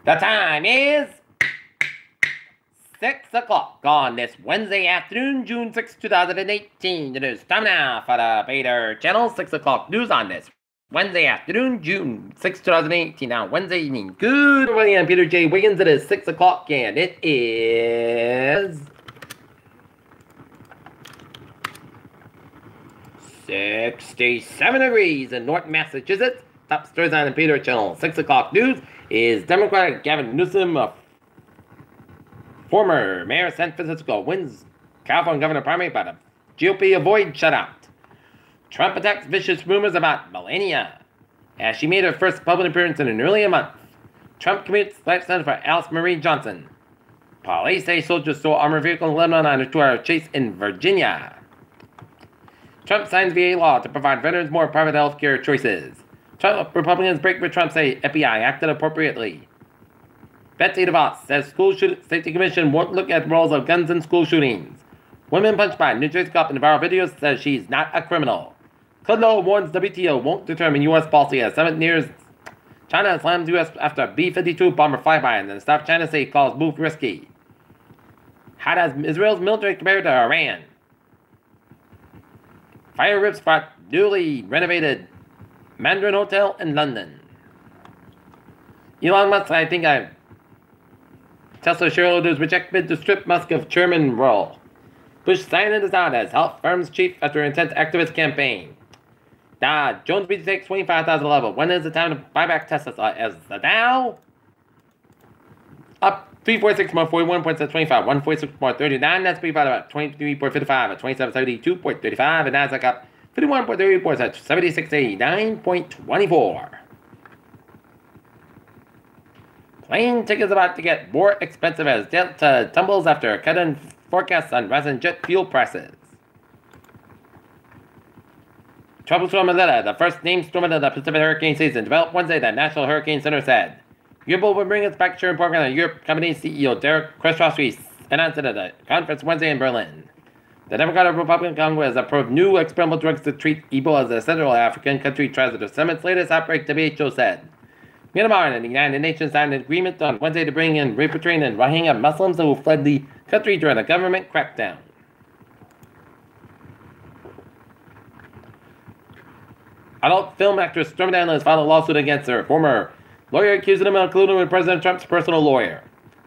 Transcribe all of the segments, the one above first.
The time is 6 o'clock on this Wednesday afternoon, June 6, 2018. It is time now for the Vader Channel 6 o'clock news on this Wednesday afternoon, June 6, 2018. Now, Wednesday evening. Good morning, I'm Peter J. Wiggins. It is 6 o'clock and it is 67 degrees in North Massachusetts. Top stories on the Peter Channel 6 o'clock news is Democratic Gavin Newsom, former mayor of San Francisco, wins California governor primary, but GOP avoid shutout. Trump attacks vicious rumors about Melania as she made her first public appearance in an earlier month. Trump commutes life sentence for Alice Marie Johnson. Police say soldiers stole armored vehicle in Lebanon on a 2-hour chase in Virginia. Trump signs VA law to provide veterans more private health care choices. Trump Republicans break with Trump, say FBI acted appropriately. Betsy DeVos says school safety commission won't look at roles of guns in school shootings. Women punched by New Jersey cop in the viral video says she's not a criminal. Kudlow warns WTO won't determine U.S. policy as summit nears. China slams U.S. after B-52 bomber flyby and then stopped China say calls move risky. How does Israel's military compare to Iran? Fire rips fought newly renovated Mandarin Hotel in London. Elon Musk, Tesla shareholders reject bid to strip Musk of chairman role. Bush signing is out as health firm's chief after intense activist campaign. Jones beat takes 25,000 level. When is the time to buy back Tesla? As the Dow up 346 more 41 points at 25, 146 more 39. That's pretty about 23.55 at 2772.35, and Nasdaq up 51.30 points at 7689.24. Plane tickets about to get more expensive as Delta tumbles after a cut in forecasts on rising jet fuel prices. Tropical Storm Melissa, the first named storm of the Pacific hurricane season, developed Wednesday, the National Hurricane Center said. Europe will bring its back insurance program to Europe company CEO Derek Krestrowski announced it at a conference Wednesday in Berlin. The Democratic Republican Congress approved new experimental drugs to treat Ebola as a Central African country tries to disseminate its latest outbreak, WHO said. Myanmar and the United Nations signed an agreement on Wednesday to bring in repatriating and Rohingya Muslims who fled the country during a government crackdown. Adult film actress Stormy Daniels filed a lawsuit against her former lawyer, accusing him of colluding with President Trump's personal lawyer.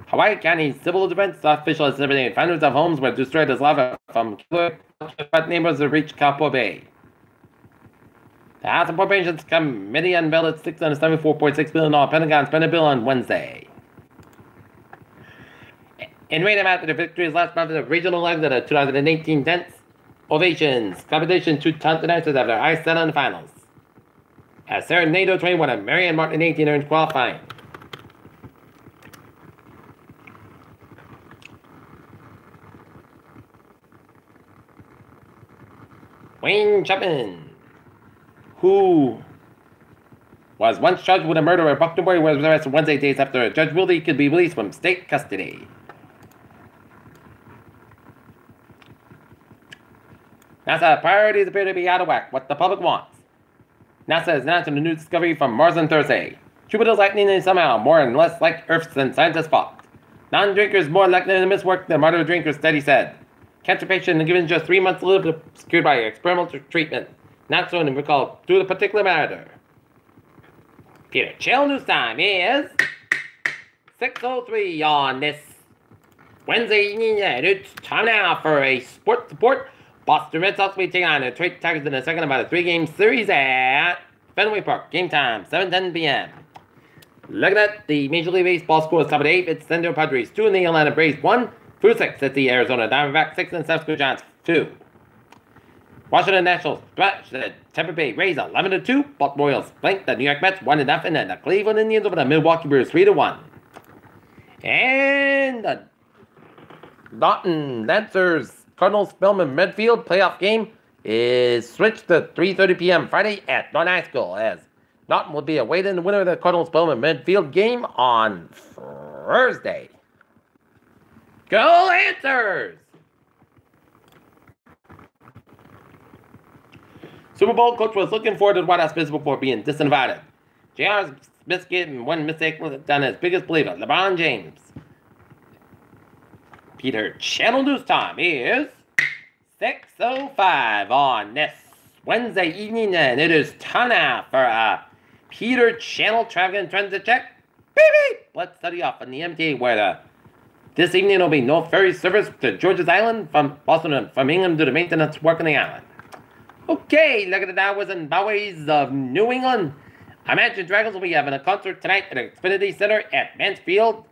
Hawaii County civil defense officials said hundreds of homes were destroyed as lava from killer neighbors have reached Kaupo Bay. The House Appropriations Committee unveiled its $674.6 billion Pentagon spending bill on Wednesday. In rain after the victories last month of the regional elections of the 2018 tense ovations, competition to taunt the dancers after ice set on the finals. As Sarah Nato 21 and Marianne Martin 18 earned qualifying. Wayne Chapman, who was once charged with a murder of Buckner, was arrested Wednesday, days after a judge ruled he could be released from state custody. NASA priorities appear to be out of whack. What the public wants. NASA is announcing a new discovery from Mars on Thursday. Jupiter's lightning is somehow more and less like Earth's than scientists thought. Non-drinkers more likely to miss work than moderate drinkers, study said. Cancer patient given just 3 months to live secured by experimental treatment. Not shown to recall through the particular matter. Peter Chill News Time is 6:03 on this Wednesday evening. It's time now for a sports report. Boston Red Sox will be taking on the Detroit Tigers in the second about a 3-game series at Fenway Park. Game time, 7:10 p.m. Looking at the Major League Baseball scores, top of the 8th, it's San Diego Padres 2 and the Atlanta Braves 1. Through 6 at the Arizona Diamondbacks 6 and San Francisco Giants 2. Washington Nationals smash the Tampa Bay Rays 11-2. Baltimore Orioles blanked the New York Mets 1-0, and the Cleveland Indians over the Milwaukee Brewers 3-1. And the Lawton Lancers Cardinals Spellman Medfield playoff game is switched to 3:30 p.m. Friday at Norton High School, as Norton will be awaiting the winner of the Cardinals Spellman Medfield game on Thursday. Go Lancers! Super Bowl coach was looking forward to the White House visit before being disinvited. JR's biscuit and one mistake was done as biggest believer, LeBron James. Peter Channel News time is 6:05 on this Wednesday evening, and it is time now for a Peter Channel traffic and transit check. Baby, let's study off on the MTA where this evening will be no ferry service to George's Island from Boston and from England due to maintenance work on the island. Okay, look at the hours and byways of New England. Imagine Dragons will be having a concert tonight at the Xfinity Center at Mansfield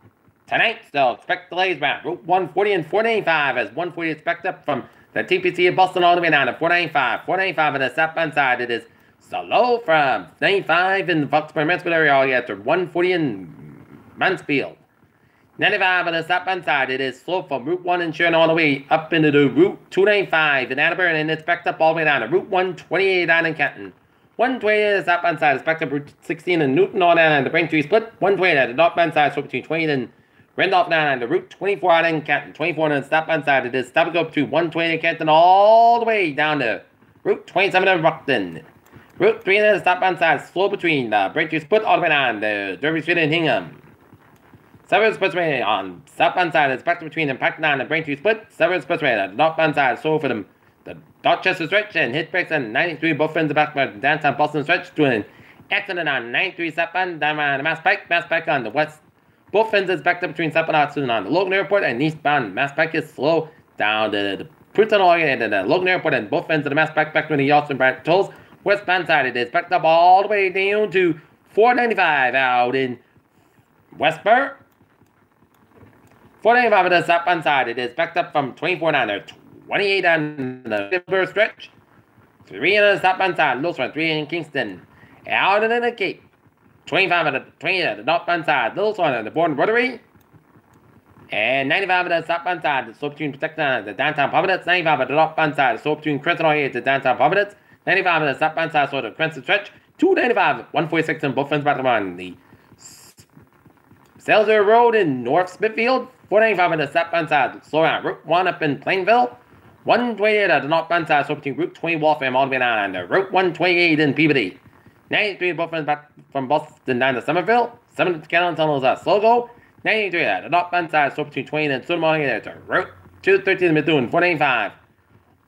tonight, so expect delays around Route 140 and 495 as 140 is backed up from the TPC of Boston all the way down to 495. 495 on the southbound side, it is slow from 95 in the Foxborough Mansfield area all the way after 140 in Mansfield. 95 on the southbound side, it is slow from Route 1 in Sharon all the way up into the Route 295 in Attleboro, and it's backed up all the way down to Route 128 down in Canton. 120 on the southbound side is backed up Route 16 in Newton all down on the Braintree Split. 120 at the northbound side, so between 20 and Randolph down on the Route 24 out in Canton. 24 on the southbound side, it is stop and go to 120 in Canton all the way down to Route 27 in Rockton. Route 3 on the southbound side, slow between the Braintree Split all the way down to Derby Street and Hingham. Several Expressway on southbound side is backed between Impact and the Braintree Split. Several Expressway on the northbound side, slow for the Dorchester stretch and hit breaks and 93 both ends of back by the downtown Boston stretch to an accident on 93 southbound down on the Mass Pike on the west. Both ends is backed up between southbound Austin on the Logan Airport and eastbound Mass Pike is slow down to the Princeton Oregon and the Logan Airport and both ends of the Mass Pike back to the Austin Brant tolls. Westbound side it is backed up all the way down to 495 out in Westboro. 495 on the southbound side, it is backed up from 24 down to 28 on the Westboro stretch. 3 on the southbound side, Littlesworth, 3 in Kingston. Out in the Cape. 25 on the 20 on the northbound side, Littlesworth on the Bourne Rotary. And 95 on the southbound side, the slope between Protecton and the downtown Providence. 95 on the northbound side, the slope between Crescent Hall and the downtown Providence. 95 on the southbound side, so the Crescent stretch. 295, 146 on both ends back on the Salzer Road in North Smithfield. 495 on the southbound side, slow down Route 1 up in Plainville. 128 at the northbound side, so between Route 20 Waltham all the way down on the Route 128 in Peabody. 93 both ends back from Boston down to Somerville. 7 Gallon tunnels at Slogo. 93 at the northbound side, so between 20 and Sudamore to Route 213 in Methuen. 495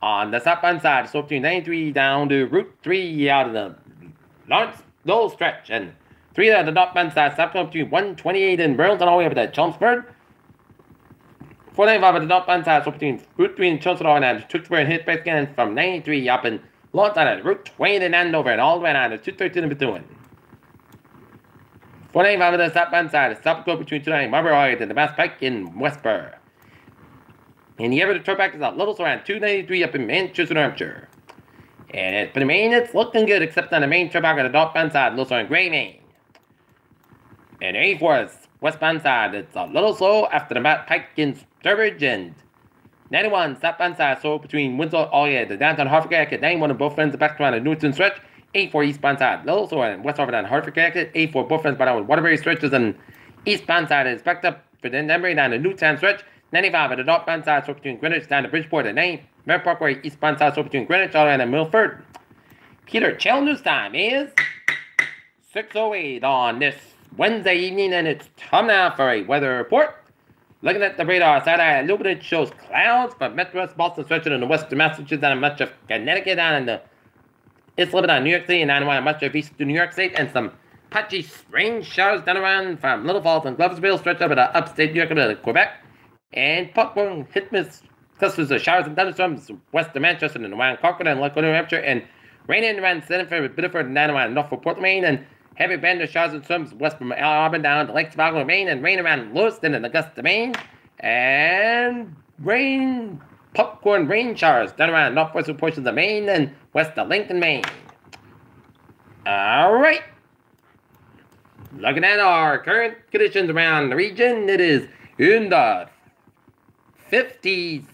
on the southbound side, so between 93 down to Route 3 out of the Lawrence Knoll stretch. And 3 at the northbound side, stop between 128 in Burlington all the way up to Chelmsford. 495 at the northbound side, so between Route 3 and Chelmsford and Tewksbury and hit back again from 93 up in Lawrence at Route 20 in Andover and all the way down to 213 in Bethune. 495 at the southbound side, stop go between 290 Marlborough and the Mass Pike in Westboro. And the average turn back is a little around 293 up in Manchester, New Hampshire. And for the main, it's looking good except on the main turn back at the northbound side, little around Gray, Maine. And 84 is westbound side, it's a little slow after the Mass Pike in Sturbridge and 91 southbound side, so between Windsor, the downtown Hartford Connecticut. 91 on both ends back around the Newton stretch. 84 eastbound side, little slow and West Hartford and Hartford Connecticut. 84 both ends back with Waterbury stretches and eastbound side is backed up for the Denbury down the Newtown stretch. 95 at the northbound side, so between Greenwich down to Bridgeport. And 90 Merritt Parkway eastbound side, so between Greenwich all the way to Milford. Peter Channel News time is 6:08 on this Wednesday evening, and it's time now for a weather report. Looking at the radar, satellite illuminated shows clouds from Metro-West Boston stretching in the western Massachusetts and much of Connecticut down in the East Lebanon, New York City, and down around much of eastern New York State, and some patchy rain showers down around from Little Falls and Gloversville, stretched up to upstate New York and Quebec, and Puckburn hit miss clusters of showers and thunderstorms west of Manchester and around Concord and Lakewood, New Hampshire, and rain in around Centerford, Biddeford, and down around Norfolk, Portland, Maine, and heavy band of showers and storms west from Auburn down to Lake Tobacco, Maine, and rain around Lewiston and Augusta, Maine, and rain, popcorn rain showers down around northwestern portions of Maine and west of Lincoln, Maine. All right. Looking at our current conditions around the region, it is in the 50s,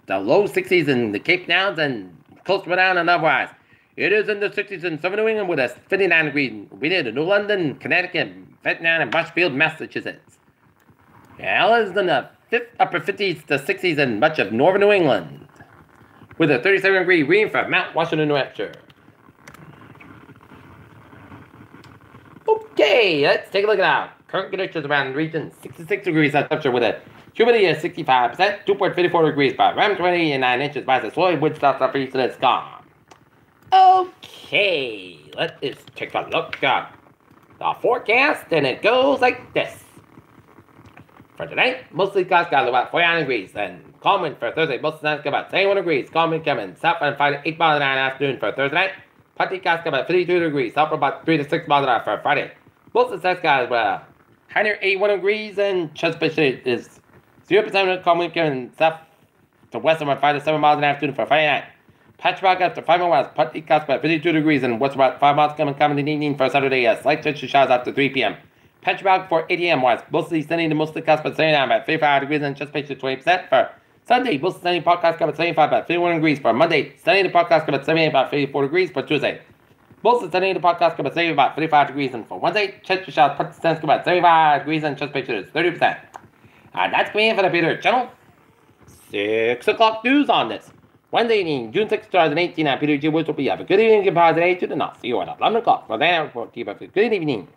the low 60s in the Cape Downs and coastal down and otherwise. It is in the 60s in southern New England with a 59-degree wind in New London, Connecticut, Vietnam, and Marshfield, Massachusetts. It is in the upper 50s to 60s in much of northern New England with a 37-degree wind from Mount Washington, New Hampshire. Okay. Okay, let's take a look at our current conditions around the region. 66 degrees at temperature with a humidity of 65%, 2.54 degrees by around 29 inches by the slowly wind south southeast, and it's gone. Okay, let's take a look at the forecast, and it goes like this. For tonight, mostly clouds got about 49 degrees, and calm wind for Thursday, mostly clouds got about 71 degrees, calm wind coming south and 8 miles an hour in the afternoon for Thursday night. Partly clouds got about 52 degrees, south for about 3 to 6 miles an hour for Friday. Most of the skies were high near 81 degrees, and Chesapeake is 0% calm wind coming south to west about 5 to 7 miles in the afternoon for Friday night. Patch rock up to 5 miles, partly clouds about 52 degrees, and west about 5 miles coming in the evening for Saturday. Slight touch of showers after 3 p.m. Patch rock for 8 a.m. was mostly sunny to mostly clouds but 79 about 55 degrees, and Chesapeake to 20% for Sunday. Mostly sunny, podcast about 75 about 51 degrees for Monday. Sunny to podcast about 78 about 54 degrees for Tuesday. Mostly sunny to podcast about 70 about 35 degrees, and for Wednesday, Chesapeake showers percent about 75 degrees, and Chesapeake is 30%. And that's going to be it for the Peter channel. 6 o'clock news on this Wednesday evening, June 6, 2018. I'm Peter G. Which will be have a good evening, good positive attitude, and I'll see you at 11 o'clock. For then, keep up a good evening.